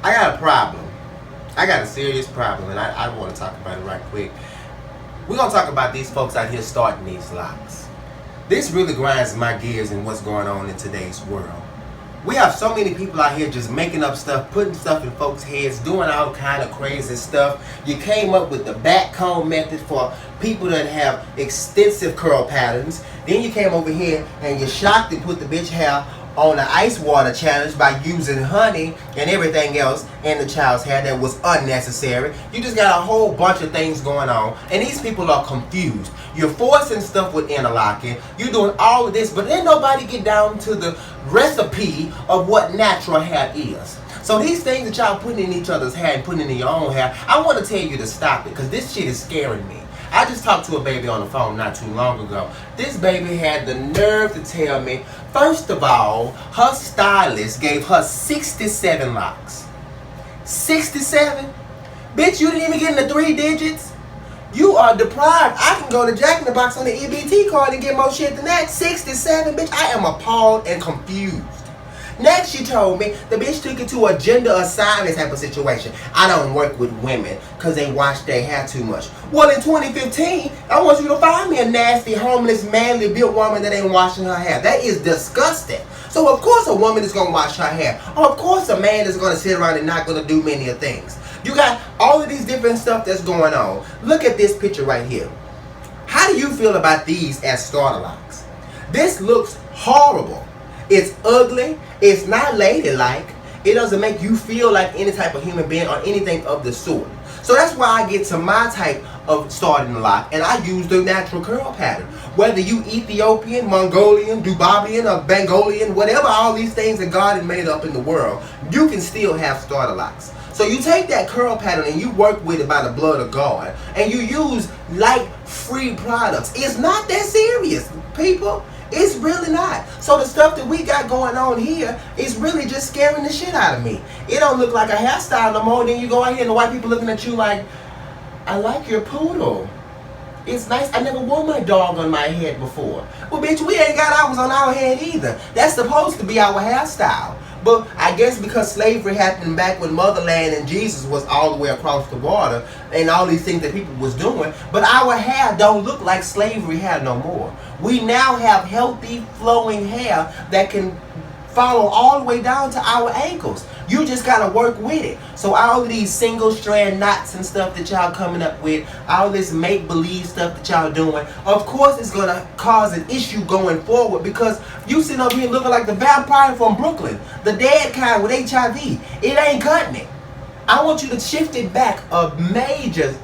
I got a problem. I got a serious problem, and I want to talk about it right quick. We're going to talk about these folks out here starting these locks. This really grinds my gears in what's going on in today's world. We have so many people out here just making up stuff, putting stuff in folks' heads, doing all kind of crazy stuff. You came up with the back comb method for people that have extensive curl patterns. Then you came over here and you shocked and put the bitch hair on the ice water challenge by using honey and everything else in the child's hair that was unnecessary. You just got a whole bunch of things going on, and these people are confused. You're forcing stuff with interlocking. You're doing all of this, but then nobody get down to the recipe of what natural hair is. So these things that y'all putting in each other's hair and putting in your own hair, I want to tell you to stop it, because this shit is scaring me. I just talked to a baby on the phone not too long ago. This baby had the nerve to tell me, first of all, her stylist gave her 67 locks. 67? Bitch, you didn't even get in the 3 digits? You are deprived. I can go to Jack in the Box on the EBT card and get more shit than that. 67, bitch. I am appalled and confused. Next, she told me the bitch took it to a gender assignment type of situation. I don't work with women because they wash their hair too much. Well, in 2015, I want you to find me a nasty, homeless, manly built woman that ain't washing her hair. That is disgusting. So, of course, a woman is going to wash her hair. Of course, a man is going to sit around and not going to do many of things. You got all of these different stuff that's going on. Look at this picture right here. How do you feel about these as starter locks? This looks horrible. It's ugly. It's not ladylike. It doesn't make you feel like any type of human being or anything of the sort. So that's why I get to my type of starting lock, and I use the natural curl pattern. Whether you Ethiopian, Mongolian, Dubaian, or Bangolian, whatever all these things that God has made up in the world, you can still have starter locks. So you take that curl pattern and you work with it by the blood of God, and you use light-free products. It's not that serious, people. It's really not. So the stuff that we got going on here is really just scaring the shit out of me. It don't look like a hairstyle no more. Then you go out here and the white people looking at you like, I like your poodle. It's nice. I never wore my dog on my head before. Well, bitch, we ain't got ours on our head either. That's supposed to be our hairstyle. But I guess because slavery happened back when motherland and Jesus was all the way across the water and all these things that people was doing, but our hair don't look like slavery hair no more. We now have healthy flowing hair that can follow all the way down to our ankles. You just gotta work with it. So all of these single strand knots and stuff that y'all coming up with, all this make-believe stuff that y'all doing, of course it's gonna cause an issue going forward, because you sitting up here looking like the vampire from Brooklyn, the dead kind with HIV. It ain't cutting it. I want you to shift it back a major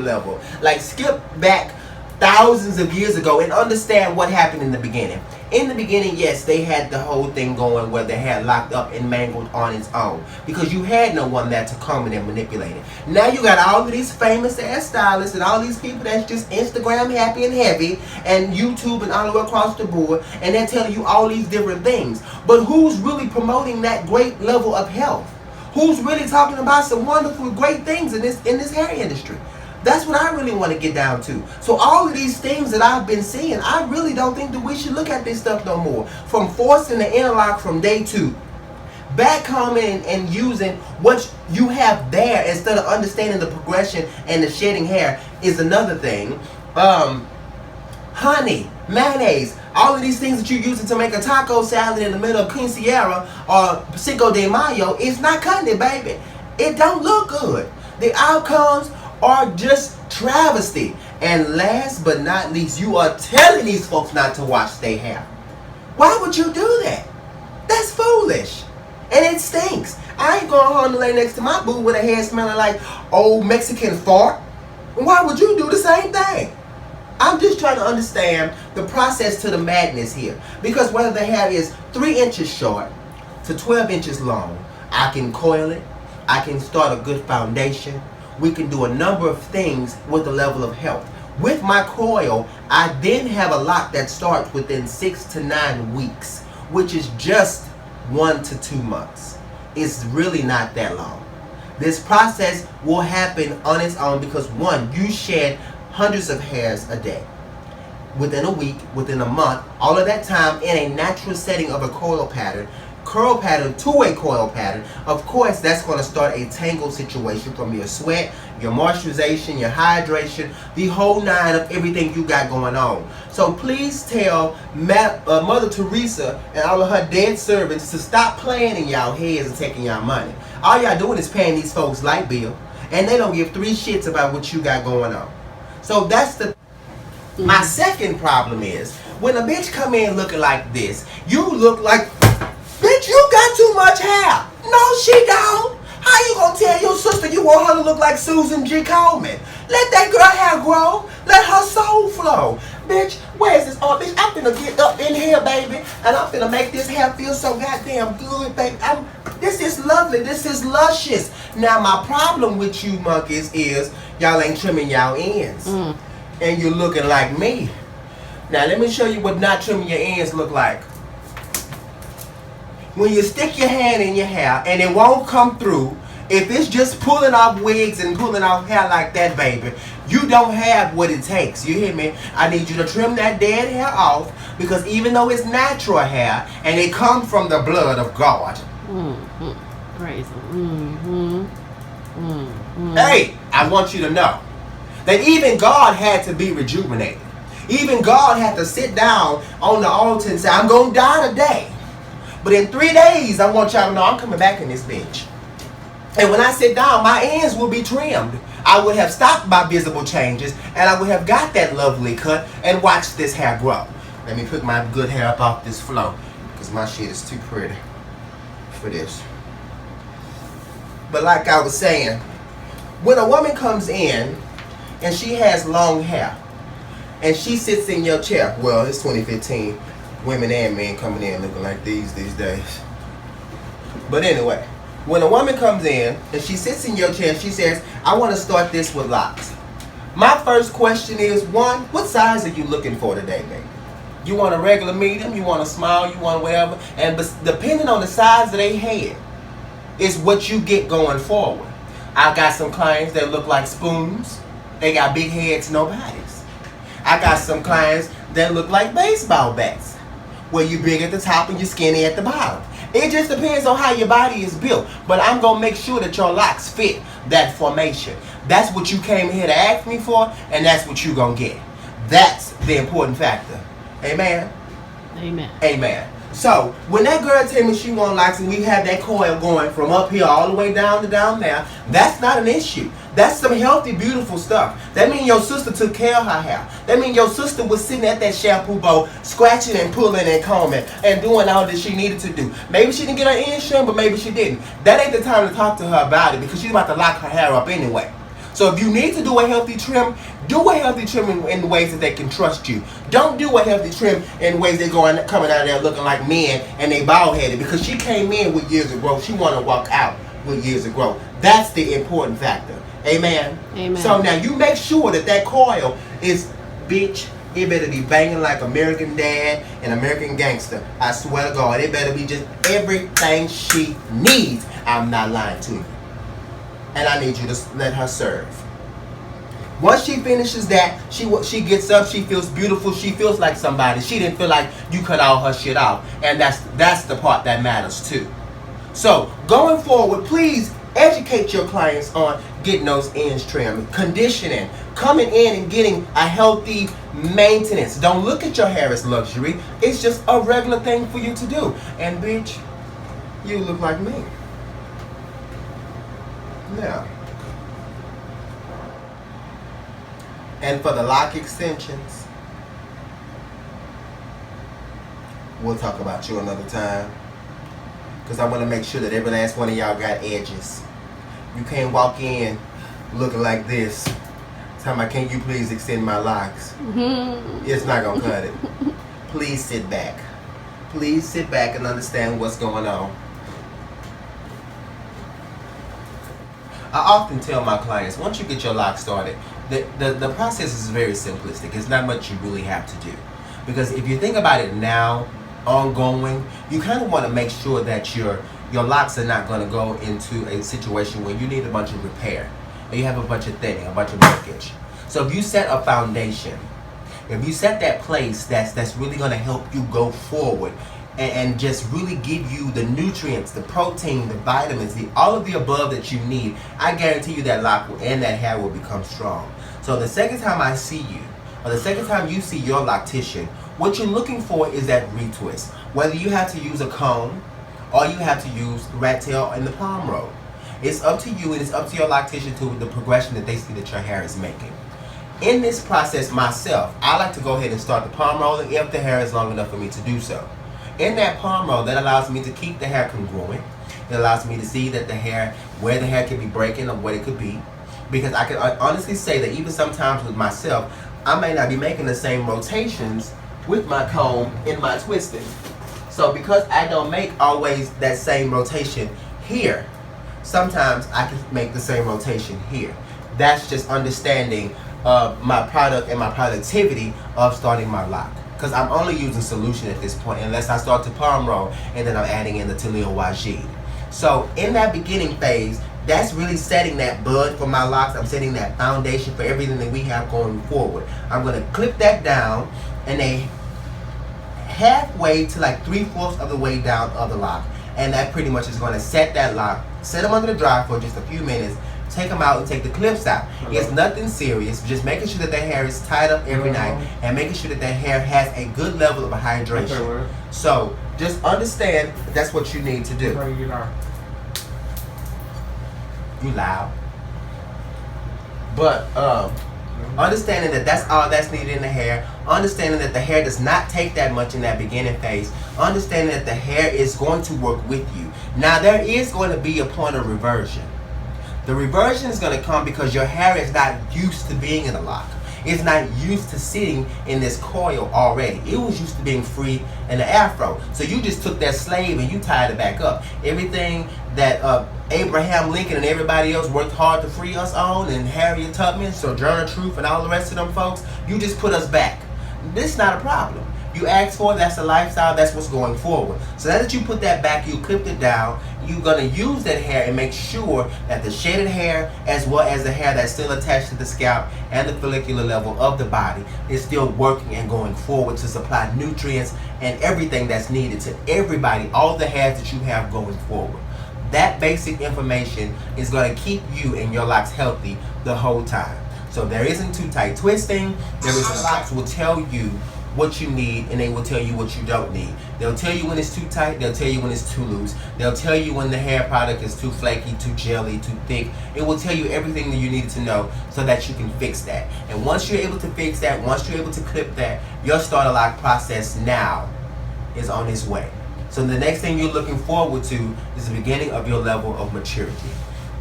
level. Like skip back thousands of years ago and understand what happened in the beginning. In the beginning, yes, they had the whole thing going where they had locked up and mangled on its own, because you had no one there to come in and manipulate it. Now you got all of these famous ass stylists and all these people that's just Instagram happy and heavy and YouTube and all the way across the board, and they're telling you all these different things. But who's really promoting that great level of health? Who's really talking about some wonderful, great things in this hair industry? That's what I really want to get down to. So all of these things that I've been seeing, I really don't think that we should look at this stuff no more. From forcing the interlock from day 2, back coming and using what you have there instead of understanding the progression and the shedding hair is another thing. Honey, mayonnaise, all of these things that you're using to make a taco salad in the middle of quinceañera or Cinco de Mayo, it's not cutting it, baby. It don't look good. The outcomes are just travesty. And last but not least, you are telling these folks not to wash their hair. Why would you do that? That's foolish. And it stinks. I ain't going home to lay next to my boo with a hair smelling like old Mexican fart. Why would you do the same thing? I'm just trying to understand the process to the madness here. Because whether the hair is 3 inches short to 12 inches long, I can coil it. I can start a good foundation. We can do a number of things with the level of health. With my coil, I then have a lock that starts within 6 to 9 weeks, which is just 1 to 2 months. It's really not that long. This process will happen on its own because, one, you shed hundreds of hairs a day. Within a week, within a month, all of that time in a natural setting of a coil pattern, curl pattern to a coil pattern, of course that's going to start a tangle situation from your sweat, your moisturization, your hydration, the whole nine of everything you got going on. So please tell Mother Teresa and all of her dead servants to stop playing in y'all heads and taking y'all money. All y'all doing is paying these folks light bill, and they don't give three shits about what you got going on. So that's the... My second problem is, when a bitch come in looking like this, you look like, bitch, you got too much hair. No, she don't. How you gonna tell your sister you want her to look like Susan G. Coleman? Let that girl hair grow. Let her soul flow. Bitch, where's this? Oh, bitch, I'm finna get up in here, baby, and I'm finna make this hair feel so goddamn good, baby. This is lovely. This is luscious. Now, my problem with you monkeys is y'all ain't trimming y'all ends. And you're looking like me. Now, let me show you what not trimming your ends look like. When you stick your hand in your hair and it won't come through, if it's just pulling off wigs and pulling off hair like that, baby, you don't have what it takes. You hear me? I need you to trim that dead hair off, because even though it's natural hair and it comes from the blood of God. Praise Hey, I want you to know that even God had to be rejuvenated. Even God had to sit down on the altar and say, I'm going to die today. But in 3 days, I want y'all to know I'm coming back in this bitch. And when I sit down, my ends will be trimmed. I would have stopped my visible changes, and I would have got that lovely cut and watched this hair grow. Let me pick my good hair up off this floor, because my shit is too pretty for this. But like I was saying, when a woman comes in and she has long hair, and she sits in your chair, well, it's 2015. Women and men coming in looking like these days. But anyway, when a woman comes in and she sits in your chair and she says, I want to start this with locks. My first question is, one, what size are you looking for today, baby? You want a regular medium, you want a small, you want whatever. And depending on the size of their head is what you get going forward. I got some clients that look like spoons. They got big heads, no bodies. I got some clients that look like baseball bats, where you big at the top and you skinny at the bottom. It just depends on how your body is built. But I'm going to make sure that your locks fit that formation. That's what you came here to ask me for, and that's what you're going to get. That's the important factor. Amen? Amen. Amen. So, when that girl tell me she want locks and we have that coil going from up here all the way down to down there, that's not an issue. That's some healthy, beautiful stuff. That means your sister took care of her hair. That means your sister was sitting at that shampoo bowl, scratching and pulling and combing and doing all that she needed to do. Maybe she didn't get her ends trimmed, but maybe she didn't. That ain't the time to talk to her about it, because she's about to lock her hair up anyway. So if you need to do a healthy trim, do a healthy trim in ways that they can trust you. Don't do a healthy trim in ways they're coming out there looking like men and they bald headed, because she came in with years of growth. She want to walk out with years of growth. That's the important factor. Amen. Amen. So now you make sure that coil is, bitch, it better be banging like American Dad and American Gangster. I swear to God, it better be just everything she needs. I'm not lying to you. And I need you to let her serve. Once she finishes that, she gets up, she feels beautiful, she feels like somebody. She didn't feel like you cut all her shit off. And that's the part that matters too. So, going forward, please educate your clients on getting those ends trimmed, conditioning, coming in and getting a healthy maintenance. Don't look at your hair as luxury. It's just a regular thing for you to do. And bitch, you look like me. Now, and for the lock extensions, we'll talk about you another time, because I want to make sure that every last one of y'all got edges. You can't walk in looking like this, talking about, can you please extend my locks? It's not going to cut it. Please sit back. Please sit back and understand what's going on. I often tell my clients, once you get your lock started, the process is very simplistic. It's not much you really have to do. Because if you think about it now, ongoing, you kind of want to make sure that your locks are not going to go into a situation where you need a bunch of repair, or you have a bunch of thinning, a bunch of breakage. So if you set a foundation, if you set that place that's really going to help you go forward, and just really give you the nutrients, the protein, the vitamins, all of the above that you need, I guarantee you that lock and that hair will become strong. So the second time I see you, or the second time you see your loctician, what you're looking for is that retwist. Whether you have to use a comb or you have to use the rat tail and the palm roll. It's up to you and it's up to your loctician to the progression that they see that your hair is making. In this process myself, I like to go ahead and start the palm rolling if the hair is long enough for me to do so. In that palm roll, that allows me to keep the hair congruent. It allows me to see that the hair, where the hair could be breaking or what it could be. Because I can honestly say that even sometimes with myself, I may not be making the same rotations with my comb in my twisting. So because I don't make always that same rotation here, sometimes I can make the same rotation here. That's just understanding my product and my productivity of starting my lock. Because I'm only using solution at this point unless I start to palm roll and then I'm adding in the Talil Wajid. So in that beginning phase, that's really setting that bud for my locks. I'm setting that foundation for everything that we have going forward. I'm going to clip that down and they halfway to like 3/4 of the way down of the lock. And that pretty much is going to set that lock, set them under the dryer for just a few minutes, take them out and take the clips out. It's nothing serious, just making sure that their hair is tied up every night and making sure that their hair has a good level of hydration. So just understand that's what you need to do. You loud. But understanding that that's all that's needed in the hair, understanding that the hair does not take that much in that beginning phase, understanding that the hair is going to work with you. Now there is going to be a point of reversion. The reversion is going to come because your hair is not used to being in a lock. It's not used to sitting in this coil already. It was used to being free in the afro. So you just took that slave and you tied it back up. Everything that Abraham Lincoln and everybody else worked hard to free us on, and Harriet Tubman, Sojourner Truth, and all the rest of them folks, you just put us back. This is not a problem. You asked for it, that's the lifestyle, that's what's going forward. So now that you put that back, you clipped it down, you're going to use that hair and make sure that the shaded hair, as well as the hair that's still attached to the scalp and the follicular level of the body, is still working and going forward to supply nutrients and everything that's needed to everybody, all the hairs that you have going forward. That basic information is going to keep you and your locks healthy the whole time. So there isn't too tight twisting. There isn't. Locks will tell you what you need and they will tell you what you don't need. They'll tell you when it's too tight, they'll tell you when it's too loose, they'll tell you when the hair product is too flaky, too jelly, too thick. It will tell you everything that you need to know so that you can fix that. And once you're able to fix that, once you're able to clip that, your starter lock process now is on its way. So the next thing you're looking forward to is the beginning of your level of maturity.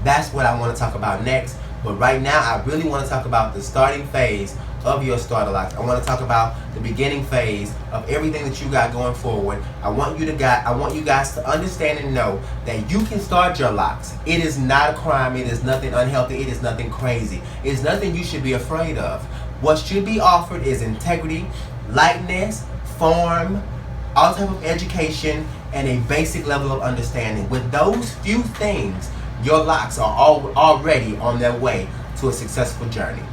That's what I want to talk about next. But right now, I really want to talk about the starting phase of your starter locks. I want to talk about the beginning phase of everything that you got going forward. I want you guys to understand and know that you can start your locks. It is not a crime. It is nothing unhealthy. It is nothing crazy. It is nothing you should be afraid of. What should be offered is integrity, lightness, form, all type of education, and a basic level of understanding. With those few things, your locks are already on their way to a successful journey.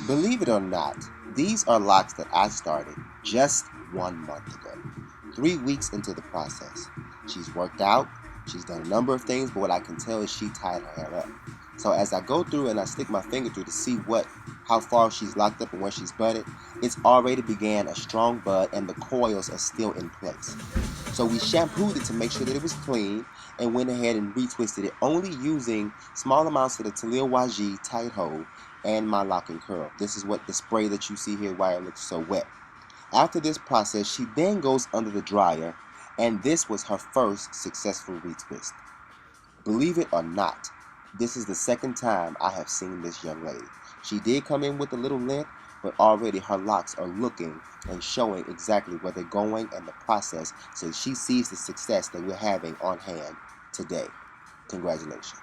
Believe it or not, these are locks that I started just 1 month ago. 3 weeks into the process. She's worked out, she's done a number of things, but what I can tell is she tied her hair up. So as I go through and I stick my finger through to see how far she's locked up and where she's budded, it's already began a strong bud and the coils are still in place. So we shampooed it to make sure that it was clean and went ahead and retwisted it, only using small amounts of the Talil Wajid tight hold and my lock and curl. This is what the spray that you see here, why it looks so wet. After this process, she then goes under the dryer, and this was her first successful retwist. Believe it or not, this is the second time I have seen this young lady. She did come in with a little length, but already her locks are looking and showing exactly where they're going and the process, so she sees the success that we're having on hand today. Congratulations.